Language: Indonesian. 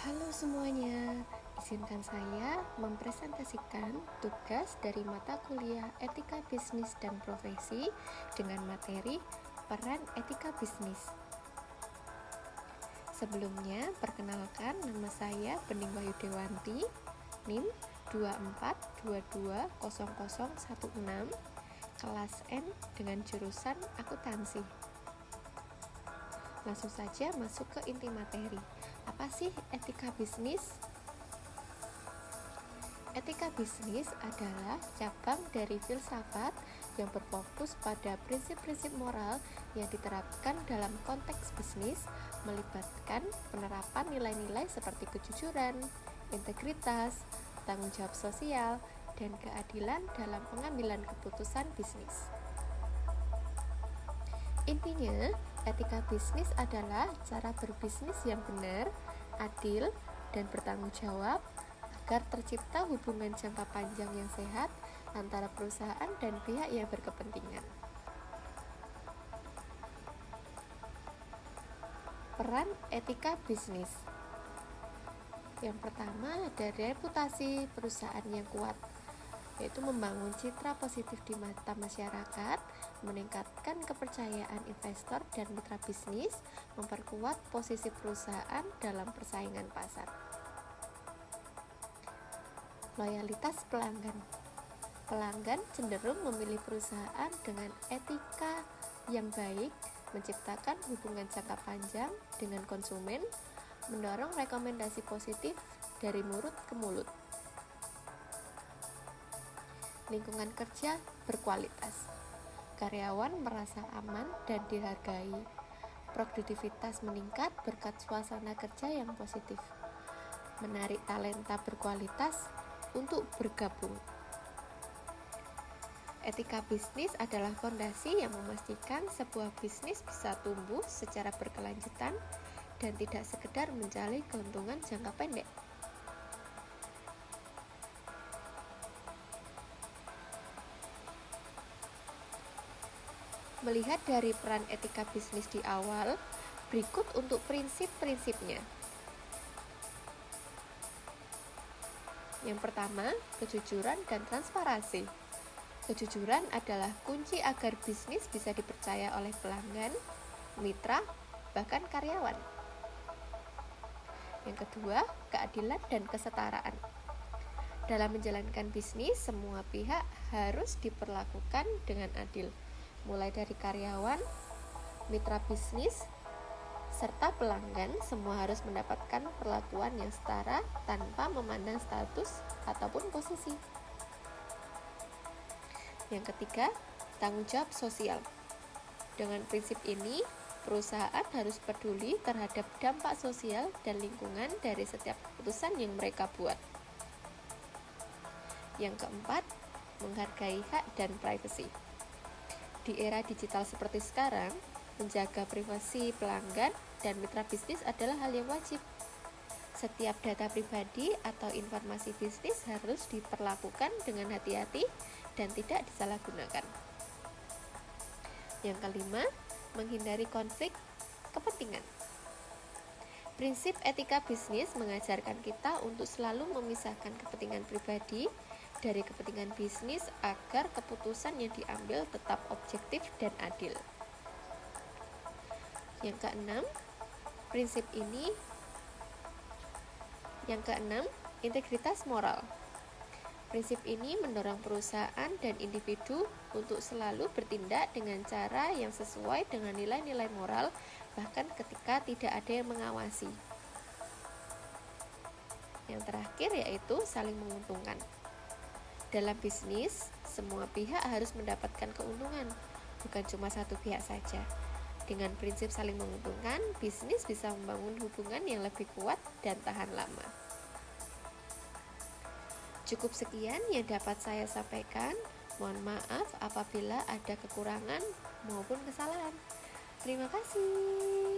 Halo semuanya, izinkan saya mempresentasikan tugas dari mata kuliah Etika Bisnis dan Profesi dengan materi Peran Etika Bisnis. Sebelumnya, perkenalkan nama saya Bening Wahyu Dewanti, NIM 24220016, kelas N dengan jurusan akuntansi. Langsung saja masuk ke inti materi. Apa sih etika bisnis? Etika bisnis adalah cabang dari filsafat yang berfokus pada prinsip-prinsip moral yang diterapkan dalam konteks bisnis, melibatkan penerapan nilai-nilai seperti kejujuran, integritas, tanggung jawab sosial, dan keadilan dalam pengambilan keputusan bisnis. Intinya, etika bisnis adalah cara berbisnis yang benar, adil, dan bertanggung jawab agar tercipta hubungan jangka panjang yang sehat antara perusahaan dan pihak yang berkepentingan. Peran etika bisnis. Yang pertama, dari reputasi perusahaan yang kuat, yaitu membangun citra positif di mata masyarakat, meningkatkan kepercayaan investor dan mitra bisnis, memperkuat posisi perusahaan dalam persaingan pasar. Loyalitas pelanggan. Pelanggan cenderung memilih perusahaan dengan etika yang baik, menciptakan hubungan jangka panjang dengan konsumen, mendorong rekomendasi positif dari mulut ke mulut. Lingkungan kerja berkualitas. Karyawan merasa aman dan dihargai. Produktivitas meningkat berkat suasana kerja yang positif. Menarik talenta berkualitas untuk bergabung. Etika bisnis adalah fondasi yang memastikan sebuah bisnis bisa tumbuh secara berkelanjutan dan tidak sekedar mencari keuntungan jangka pendek. Melihat dari peran etika bisnis di awal, berikut untuk prinsip-prinsipnya. Yang pertama, kejujuran dan transparansi. Kejujuran adalah kunci agar bisnis bisa dipercaya oleh pelanggan, mitra, bahkan karyawan. Yang kedua, keadilan dan kesetaraan. Dalam menjalankan bisnis, semua pihak harus diperlakukan dengan adil, mulai dari karyawan, mitra bisnis, serta pelanggan. Semua harus mendapatkan perlakuan yang setara tanpa memandang status ataupun posisi. Yang ketiga, tanggung jawab sosial. Dengan prinsip ini, perusahaan harus peduli terhadap dampak sosial dan lingkungan dari setiap keputusan yang mereka buat. Yang keempat, menghargai hak dan privasi. Di era digital seperti sekarang, menjaga privasi pelanggan dan mitra bisnis adalah hal yang wajib. Setiap data pribadi atau informasi bisnis harus diperlakukan dengan hati-hati dan tidak disalahgunakan. Yang kelima, menghindari konflik kepentingan. Prinsip etika bisnis mengajarkan kita untuk selalu memisahkan kepentingan pribadi dari kepentingan bisnis agar keputusan yang diambil tetap objektif dan adil. Yang keenam, integritas moral. Prinsip ini mendorong perusahaan dan individu untuk selalu bertindak dengan cara yang sesuai dengan nilai-nilai moral, bahkan ketika tidak ada yang mengawasi. Yang terakhir yaitu saling menguntungkan. Dalam bisnis, semua pihak harus mendapatkan keuntungan, bukan cuma satu pihak saja. Dengan prinsip saling menguntungkan, bisnis bisa membangun hubungan yang lebih kuat dan tahan lama. Cukup sekian yang dapat saya sampaikan. Mohon maaf apabila ada kekurangan maupun kesalahan. Terima kasih.